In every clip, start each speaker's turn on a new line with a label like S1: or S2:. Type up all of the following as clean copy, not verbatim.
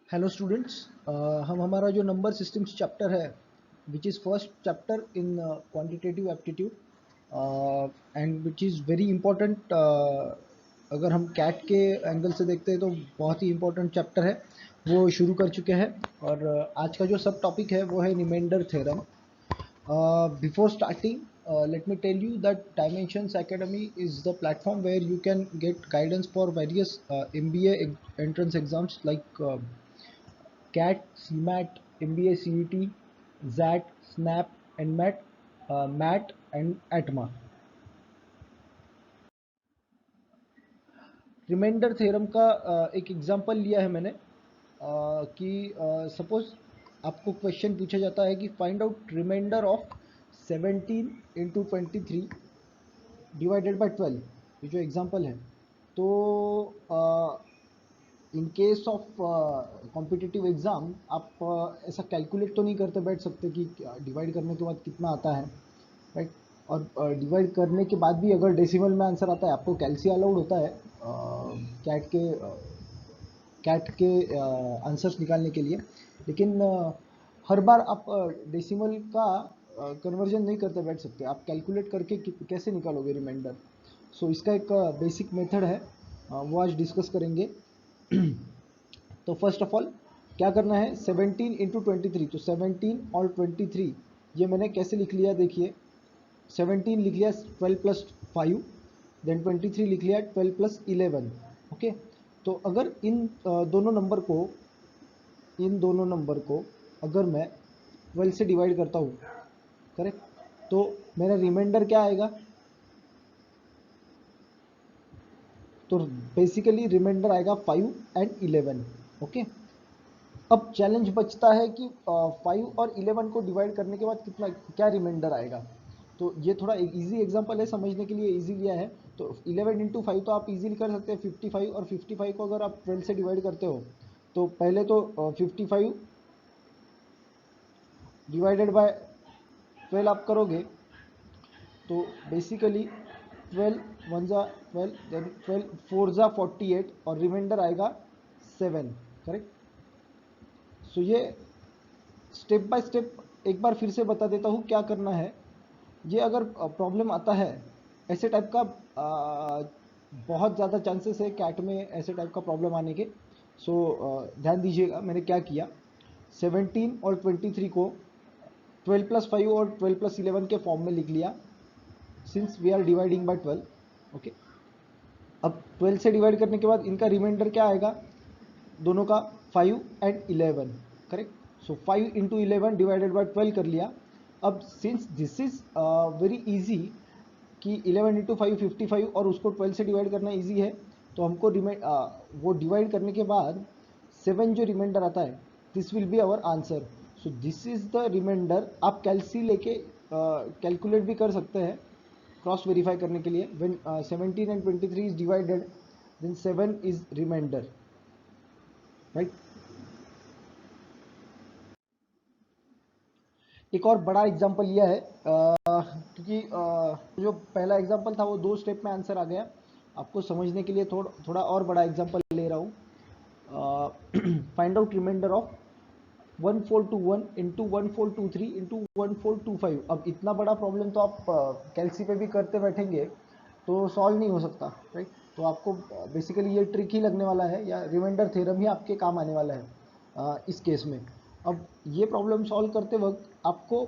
S1: Hello students. हम हमारा जो नंबर सिस्टम्स चैप्टर है which is first chapter in quantitative aptitude and which is very important. अगर हम कैट के एंगल से देखते हैं तो बहुत ही इम्पोर्टेंट चैप्टर है, वो शुरू कर चुके हैं। और आज का जो सब टॉपिक है वो है remainder theorem. Before starting, let me tell you that Dimensions Academy is the platform where you can get guidance for various MBA entrance exams like CAT, CMAT, MBA CET, ZAT, SNAP, NMAT, MAT and ATMA। Remainder theorem का एक example लिया है मैंने कि suppose आपको question पूछा जाता है कि find out remainder of 17 into 23 divided by 12। ये जो एग्जांपल है, तो in case of competitive exam आप ऐसा कैलकुलेट तो नहीं करते बैठ सकते कि डिवाइड करने के बाद कितना आता है, राइट। और डिवाइड करने के बाद भी अगर डेसिमल में आंसर आता है, आपको कैलसी अलाउड होता है कैट के आंसर्स निकालने के लिए, लेकिन हर बार आप डेसिमल का कन्वर्जन नहीं करते बैठ सकते। आप कैलकुलेट करके कैसे निकालोगे रिमाइंडर। सो इसका एक बेसिक मेथड है, वो आज डिस्कस करेंगे। तो फर्स्ट ऑफ ऑल क्या करना है, 17 इंटू 23, तो 17 और 23 ये मैंने कैसे लिख लिया देखिए। 17 लिख लिया 12 प्लस 5, देन 23 लिख लिया 12 प्लस 11। ओके, तो अगर इन दोनों नंबर को अगर मैं 12 से डिवाइड करता हूँ, करेक्ट, तो मेरा रिमाइंडर क्या आएगा। तो बेसिकली रिमाइंडर आएगा 5 एंड 11। ओके, अब चैलेंज बचता है कि 5 और 11 को डिवाइड करने के बाद कितना क्या रिमाइंडर आएगा। तो ये थोड़ा एक ईजी एग्जांपल है, समझने के लिए ईजी लिया है। तो 11 इंटू 5 तो आप इजीली कर सकते हैं 55, और 55 को अगर आप 12 से डिवाइड करते हो तो पहले तो 55 डिवाइडेड बाय 12 आप करोगे, तो बेसिकली 12 वन ज़ा 12, देन 12 4 ज़ा 48 और रिमाइंडर आएगा 7। करेक्ट। सो ये स्टेप बाय स्टेप एक बार फिर से बता देता हूँ क्या करना है। ये अगर प्रॉब्लम आता है ऐसे टाइप का, बहुत ज़्यादा चांसेस है कैट में ऐसे टाइप का प्रॉब्लम आने के। सो ध्यान दीजिएगा मैंने क्या किया। 17 और 23 को 12 प्लस 5 और 12 प्लस 11 के फॉर्म में लिख लिया, since we are dividing by 12। Okay, अब 12 से डिवाइड करने के बाद इनका रिमाइंडर क्या आएगा, दोनों का 5 and 11। Correct. So 5 into 11 divided by 12 कर लिया। अब since this is very easy कि 11 इंटू 5 55 और उसको 12 से डिवाइड करना इजी है, तो हमको वो डिवाइड करने के बाद 7 जो रिमाइंडर आता है, this will be our answer. So this is the remainder. आप कैलसी लेके कैलकुलेट भी कर सकते हैं क्रॉस वेरीफाई करने के लिए। When 17 and 23 is divided, then 7 is remainder, right. एक और बड़ा एग्जांपल लिया है क्योंकि जो पहला एग्जांपल था वो 2 स्टेप में आंसर आ गया। आपको समझने के लिए थोड़ा और बड़ा एग्जांपल ले रहा हूँ। Find out remainder of 1421 into 1423 into 1425। अब इतना बड़ा प्रॉब्लम तो आप कैलसी पे भी करते बैठेंगे तो सॉल्व नहीं हो सकता, राइट। तो आपको बेसिकली ये ट्रिक ही लगने वाला है, या रिमाइंडर थ्योरम ही आपके काम आने वाला है इस केस में। अब ये प्रॉब्लम सॉल्व करते वक्त आपको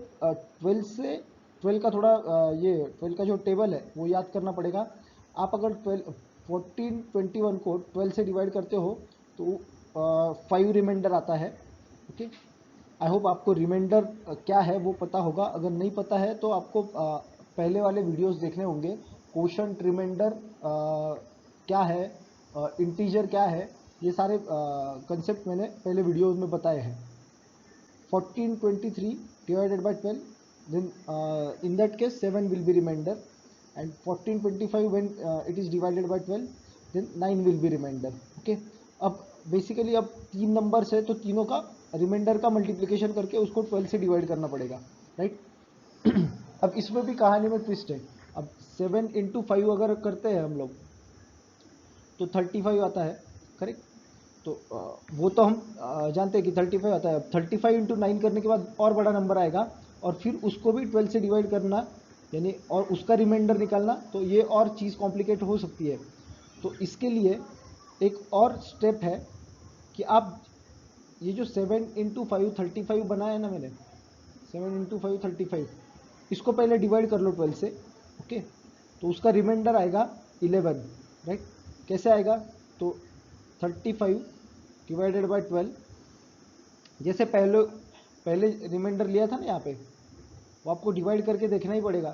S1: 12 का थोड़ा ये 12 का जो टेबल है वो याद करना पड़ेगा। आप अगर 1421 को 12 से डिवाइड करते हो तो 5 रिमाइंडर आता है। ओके, आई होप आपको रिमाइंडर क्या है वो पता होगा। अगर नहीं पता है तो आपको पहले वाले वीडियोस देखने होंगे। कोशंट रिमाइंडर क्या है, इंटीजर क्या है, ये सारे कंसेप्ट मैंने पहले वीडियोस में बताए हैं। 1423 divided by 12, then in that case 7 will be remainder, and 1425 when it is divided by 12, then 9 will be remainder. Okay, अब बेसिकली अब 3 नंबर्स है तो तीनों का रिमाइंडर का मल्टीप्लिकेशन करके उसको 12 से डिवाइड करना पड़ेगा, राइट। अब इसमें भी कहानी में ट्विस्ट है। अब 7 इंटू 5 अगर करते हैं हम लोग तो 35 आता है, करेक्ट। तो वो तो हम जानते हैं कि 35 आता है। 35 इंटू 9 करने के बाद और बड़ा नंबर आएगा और फिर उसको भी 12 से डिवाइड करना, यानी और उसका रिमाइंडर निकालना, तो ये और चीज़ कॉम्प्लिकेट हो सकती है। तो इसके लिए एक और स्टेप है कि आप ये जो 7 इंटू 5 35 बनाया है ना मैंने, 7 इंटू 5 35, इसको पहले डिवाइड कर लो 12 से। ओके, तो उसका रिमाइंडर आएगा 11, राइट। कैसे आएगा? तो 35 डिवाइडेड बाय 12, जैसे पहले पहले रिमाइंडर लिया था ना यहाँ पे, वो आपको डिवाइड करके देखना ही पड़ेगा।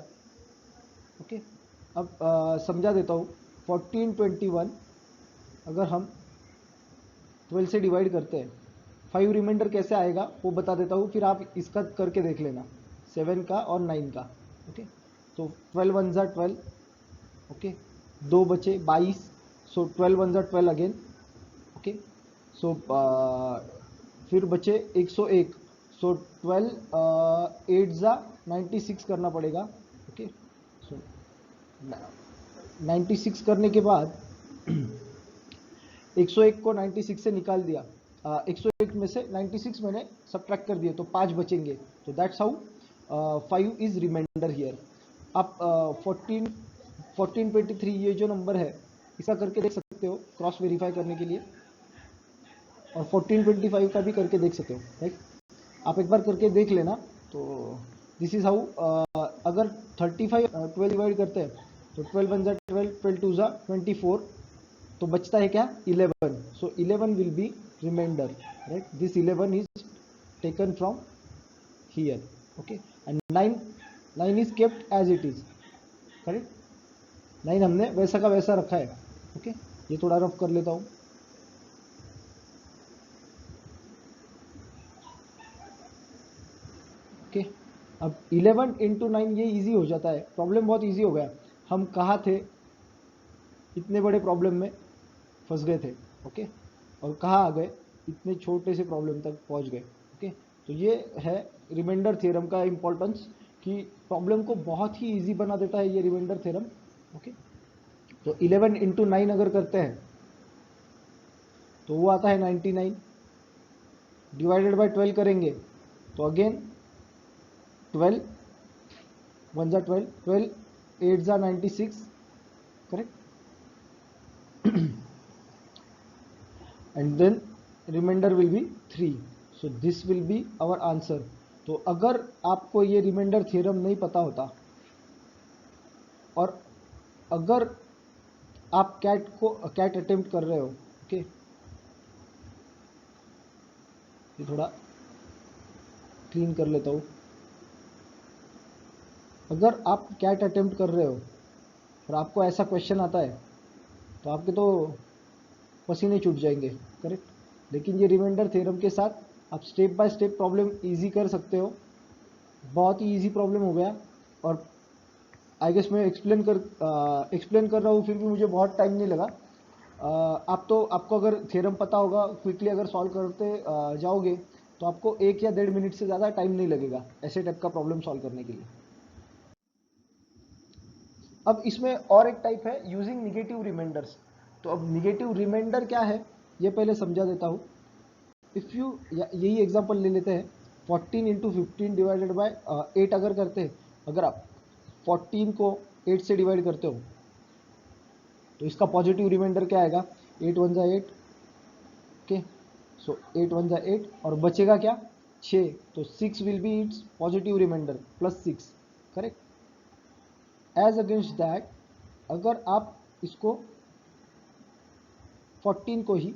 S1: ओके, अब समझा देता हूँ। 1421 अगर हम 12 से डिवाइड करते हैं, 5 रिमाइंडर कैसे आएगा वो बता देता हूँ, फिर आप इसका करके देख लेना, 7 का और 9 का। ओके, तो 12 वन ज़ा 12, ओके, 2 बचे 22, सो 12 वन ज़ा 12 अगेन। ओके, सो फिर बचे 101, सो 12 8 ज़ा 96 करना पड़ेगा। ओके, सो 96 करने के बाद 101 को 96 से निकाल दिया, 101 में से 96 मैंने सब्ट्रैक्ट कर दिए, तो 5 बचेंगे। तो that's how 5 is remainder here. आप 1423 ये जो नंबर है इसका करके देख सकते हो क्रॉस वेरीफाई करने के लिए, और 1425 का भी करके देख सकते हो, राइट। आप एक बार करके देख लेना। तो दिस इज हाउ, अगर 35 12 डिवाइड करते हैं तो 12 वन ज़ा 12, 12 टू ज़ा 24, तो बचता है क्या? 11। So 11 will be remainder, right. This 11 is taken from here. Okay, and 9 is kept as it is, correct. 9 हमने वैसा का वैसा रखा है। ओके, ये थोड़ा रफ कर लेता हूँ। ओके, अब 11 इंटू 9 ये इजी हो जाता है। प्रॉब्लम बहुत इजी हो गया। हम कहाँ थे? इतने बड़े प्रॉब्लम में फंस गए थे। ओके, और कहाँ आ गए? इतने छोटे से प्रॉब्लम तक पहुँच गए। ओके, तो ये है रिमाइंडर थ्योरम का इम्पोर्टेंस, कि प्रॉब्लम को बहुत ही इजी बना देता है ये रिमाइंडर थ्योरम। ओके, तो 11 इंटू 9 अगर करते हैं तो वो आता है 99, डिवाइडेड बाय 12 करेंगे तो अगेन 12 वन ज़ा 12, 12 8 ज़ा 96, correct, and then remainder will be 3, so this will be our answer। तो अगर आपको ये रिमाइंडर थ्योरम नहीं पता होता और अगर आप कैट अटेम्प्ट कर रहे हो, ओके, ये थोड़ा क्लीन कर लेता हूँ। अगर आप कैट अटेम्प्ट कर रहे हो और आपको ऐसा क्वेश्चन आता है तो आपके तो पसीने छूट जाएंगे, करेक्ट। लेकिन ये रिमाइंडर थ्योरम के साथ आप step by step problem easy कर सकते हो। बहुत ही इजी प्रॉब्लम हो गया, और आई गेस मैं एक्सप्लेन कर रहा हूँ फिर भी मुझे बहुत टाइम नहीं लगा। आपको अगर थ्योरम पता होगा, क्विकली अगर सॉल्व करते जाओगे तो आपको 1 या 1.5 मिनट से ज़्यादा टाइम नहीं लगेगा ऐसे टाइप का प्रॉब्लम सॉल्व करने के लिए। अब इसमें और एक टाइप है यूजिंग निगेटिव रिमाइंडर्स। तो अब निगेटिव रिमाइंडर क्या है ये पहले समझा देता हूँ। इफ़ यू, यही एग्जांपल ले लेते हैं, 14 इंटू 15 डिवाइडेड बाय 8 अगर करते हैं, अगर आप 14 को 8 से डिवाइड करते हो तो इसका पॉजिटिव रिमाइंडर क्या आएगा? 8 वन ज़ा 8, ओके, सो 8 वन ज़ा 8, और बचेगा क्या? 6, तो 6 will be its positive remainder plus 6, correct. As against that, अगर आप इसको 14 को ही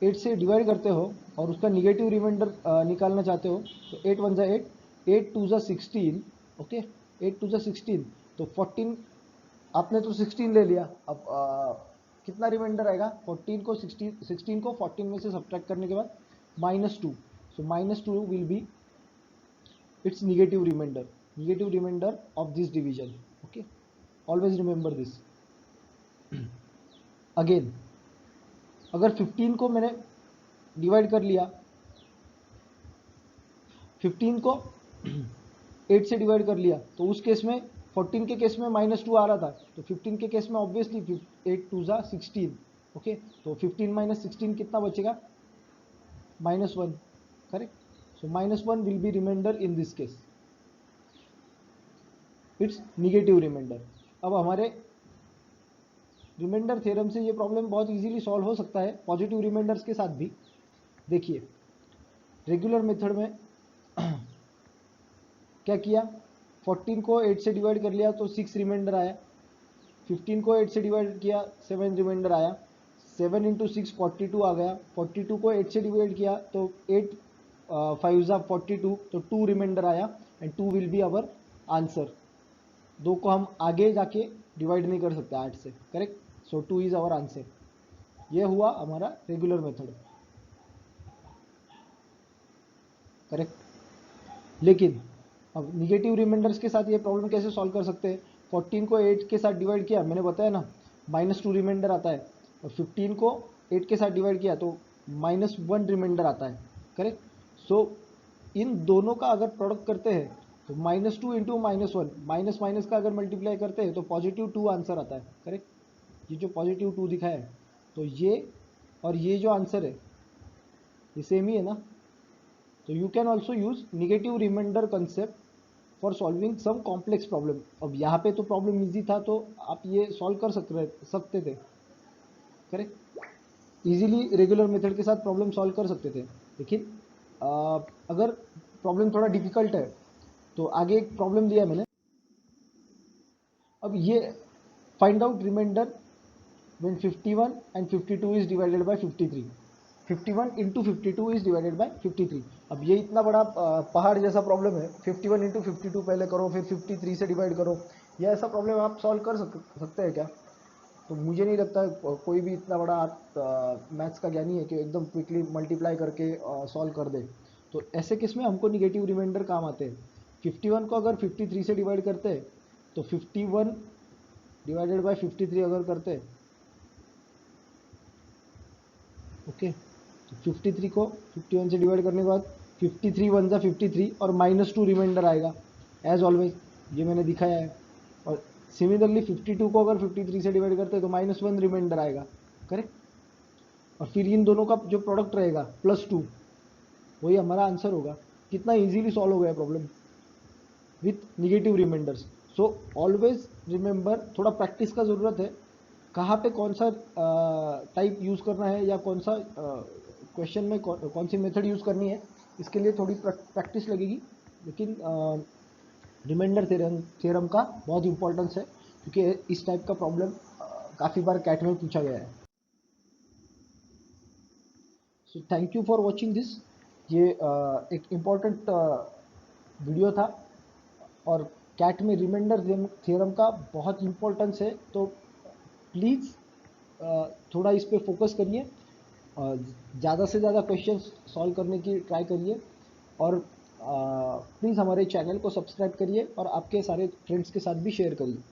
S1: 8 से डिवाइड करते हो और उसका निगेटिव रिमाइंडर निकालना चाहते हो, तो 8 वन ज़ा 8, 8 टू ज़ा 16, ओके, 8 टू ज़ा 16, तो 14, आपने तो 16 ले लिया। अब कितना रिमाइंडर आएगा? 14 को 16 को 14 में से सब्ट्रैक्ट करने के बाद -2, so -2 will be its negative remainder of this division. Okay, always remember this. Again, अगर 15 को मैंने डिवाइड कर लिया, 15 को 8 से डिवाइड कर लिया, तो उस केस में 14 के केस में -2 आ रहा था, तो 15 के केस में ऑब्वियसली 8 टू ज़ा 16, ओके, तो 15 माइनस 16 कितना बचेगा, -1, correct. So -1 will be remainder in this case, its negative remainder. अब हमारे रिमाइंडर थ्योरम से ये प्रॉब्लम बहुत इजीली सॉल्व हो सकता है पॉजिटिव रिमाइंडर्स के साथ भी. देखिए रेगुलर मेथड में क्या किया, 14 को 8 से डिवाइड कर लिया तो 6 रिमाइंडर आया, 15 को 8 से डिवाइड किया 7 रिमाइंडर आया, 7 इंटू 6 42 आ गया, 42 को 8 से डिवाइड किया तो 8 5 ज़ा 42, तो 2 रिमाइंडर आया and 2 will be our answer. 2 को हम आगे जाके डिवाइड नहीं कर सकते 8 से, correct. So 2 is our answer. ये हुआ हमारा रेगुलर मेथड, करेक्ट. लेकिन अब निगेटिव रिमाइंडर्स के साथ ये प्रॉब्लम कैसे सॉल्व कर सकते हैं, 14 को 8 के साथ डिवाइड किया, मैंने बताया ना -2 रिमाइंडर आता है, और 15 को 8 के साथ डिवाइड किया तो -1 रिमाइंडर आता है, करेक्ट. सो इन दोनों का अगर प्रोडक्ट करते हैं तो -2 इंटू -1, माइनस माइनस का अगर मल्टीप्लाई करते हैं तो +2 आंसर आता है, करेक्ट. ये जो +2 दिखा है, तो ये और ये जो आंसर है ये सेम ही है ना. तो you can also use negative remainder concept for solving some complex problem. अब यहाँ पे तो प्रॉब्लम इजी था तो आप ये सॉल्व कर सकते थे, करेक्ट. इजीली रेगुलर मेथड के साथ प्रॉब्लम सॉल्व कर सकते थे. लेकिन अगर प्रॉब्लम थोड़ा डिफिकल्ट है तो आगे एक प्रॉब्लम दिया मैंने. अब ये find out remainder when 51 and 52 is divided by 53, 51 into 52 is divided by 53. अब ये इतना बड़ा पहाड़ जैसा प्रॉब्लम है, 51 into 52 पहले करो फिर 53 से डिवाइड करो, ये ऐसा प्रॉब्लम आप सॉल्व कर सकते हैं क्या. तो मुझे नहीं लगता कोई भी इतना बड़ा मैथ्स का ज्ञानी है कि एकदम क्विकली मल्टीप्लाई करके सॉल्व कर दे. तो ऐसे केस में हमको निगेटिव रिमाइंडर काम आते हैं. 51 को अगर 53 से डिवाइड करते हैं तो 51 डिवाइडेड बाय 53 अगर करते हैं, ओके, तो 53 को 51 से डिवाइड करने के बाद 53 1 ज़ा 53 और -2 रिमाइंडर आएगा एज ऑलवेज, ये मैंने दिखाया है. और सिमिलरली 52 को अगर 53 से डिवाइड करते हैं तो -1 रिमाइंडर आएगा, करेक्ट. और फिर इन दोनों का जो प्रोडक्ट रहेगा +2, वही हमारा आंसर होगा. कितना इजीली सॉल्व हो गया problem with negative remainders. So always remember, थोड़ा प्रैक्टिस का ज़रूरत है, कहाँ पे कौन सा टाइप यूज़ करना है या कौन सा क्वेश्चन में कौन सी मेथड यूज़ करनी है, इसके लिए थोड़ी प्रैक्टिस लगेगी. लेकिन रिमाइंडर थ्योरम का बहुत इंपॉर्टेंस है क्योंकि इस टाइप का प्रॉब्लम काफ़ी बार कैट में पूछा गया है. So thank you for watching this. ये एक इम्पॉर्टेंट वीडियो था और कैट में रिमाइंडर थ्योरम का बहुत इम्पोर्टेंस है. तो प्लीज़ थोड़ा इस पे फोकस करिए, ज़्यादा से ज़्यादा क्वेश्चंस सॉल्व करने की ट्राई करिए, और प्लीज़ हमारे चैनल को सब्सक्राइब करिए और आपके सारे फ्रेंड्स के साथ भी शेयर करिए.